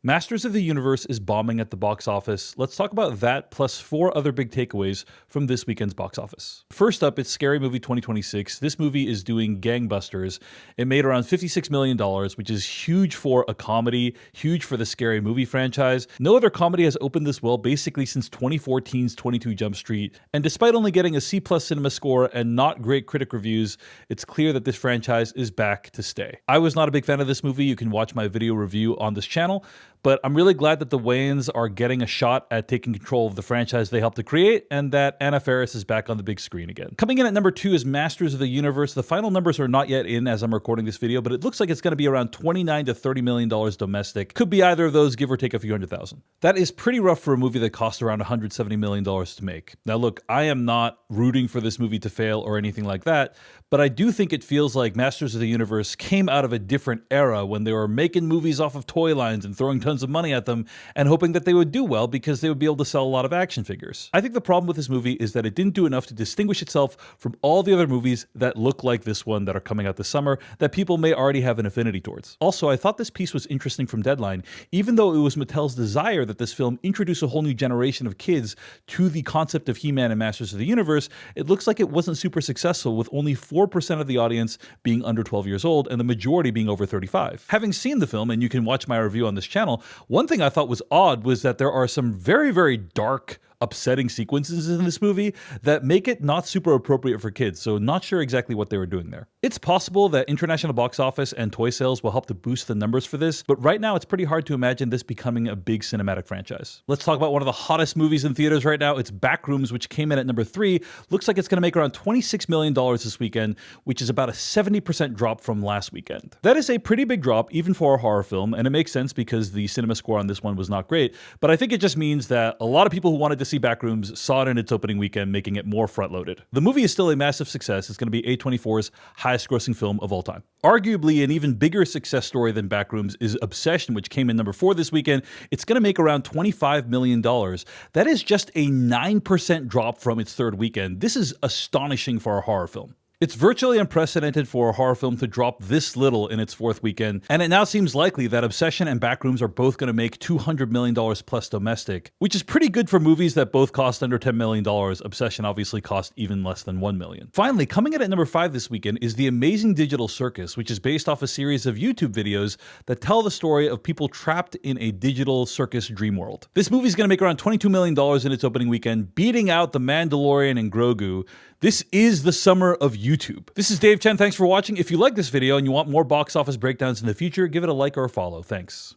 Masters of the Universe is bombing at the box office. Let's talk about that plus 4 other big takeaways from this weekend's box office. First up, it's Scary Movie 2026. This movie is doing gangbusters. It made around $56 million, which is huge for a comedy, huge for the Scary Movie franchise. No other comedy has opened this well basically since 2014's 22 Jump Street. And despite only getting a C+ cinema score and not great critic reviews, it's clear that this franchise is back to stay. I was not a big fan of this movie. You can watch my video review on this channel. But I'm really glad that the Wayans are getting a shot at taking control of the franchise they helped to create, and that Anna Faris is back on the big screen again. Coming in at number 2 is Masters of the Universe. The final numbers are not yet in as I'm recording this video, but it looks like it's going to be around $29 to $30 million domestic. Could be either of those, give or take a few $100,000. That is pretty rough for a movie that cost around $170 million to make. Now look, I am not rooting for this movie to fail or anything like that, but I do think it feels like Masters of the Universe came out of a different era when they were making movies off of toy lines and throwing tons of money at them and hoping that they would do well because they would be able to sell a lot of action figures. I think the problem with this movie is that it didn't do enough to distinguish itself from all the other movies that look like this one that are coming out this summer that people may already have an affinity towards. Also, I thought this piece was interesting from Deadline, even though it was Mattel's desire that this film introduce a whole new generation of kids to the concept of He-Man and Masters of the Universe. It looks like it wasn't super successful, with only 4% of the audience being under 12 years old and the majority being over 35. Having seen the film, and you can watch my review on this channel, one thing I thought was odd was that there are some very, very dark, upsetting sequences in this movie that make it not super appropriate for kids, so not sure exactly what they were doing there. It's possible that international box office and toy sales will help to boost the numbers for this, but right now it's pretty hard to imagine this becoming a big cinematic franchise. Let's talk about one of the hottest movies in theaters right now. It's Backrooms, which came in at number 3. Looks like it's going to make around $26 million this weekend, which is about a 70% drop from last weekend. That is a pretty big drop, even for a horror film, and it makes sense because the cinema score on this one was not great, but I think it just means that a lot of people who wanted to see Backrooms saw it in its opening weekend, making it more front-loaded. The movie is still a massive success. It's going to be A24's highest-grossing film of all time. Arguably, an even bigger success story than Backrooms is Obsession, which came in number 4 this weekend. It's going to make around $25 million. That is just a 9% drop from its third weekend. This is astonishing for a horror film. It's virtually unprecedented for a horror film to drop this little in its 4th weekend, and it now seems likely that Obsession and Backrooms are both going to make $200 million plus domestic, which is pretty good for movies that both cost under $10 million. Obsession obviously cost even less than $1 million. Finally, coming in at number 5 this weekend is The Amazing Digital Circus, which is based off a series of YouTube videos that tell the story of people trapped in a digital circus dream world. This movie is going to make around $22 million in its opening weekend, beating out The Mandalorian and Grogu. This is the summer of YouTube. This is Dave Chen. Thanks for watching. If you like this video and you want more box office breakdowns in the future, give it a like or a follow. Thanks.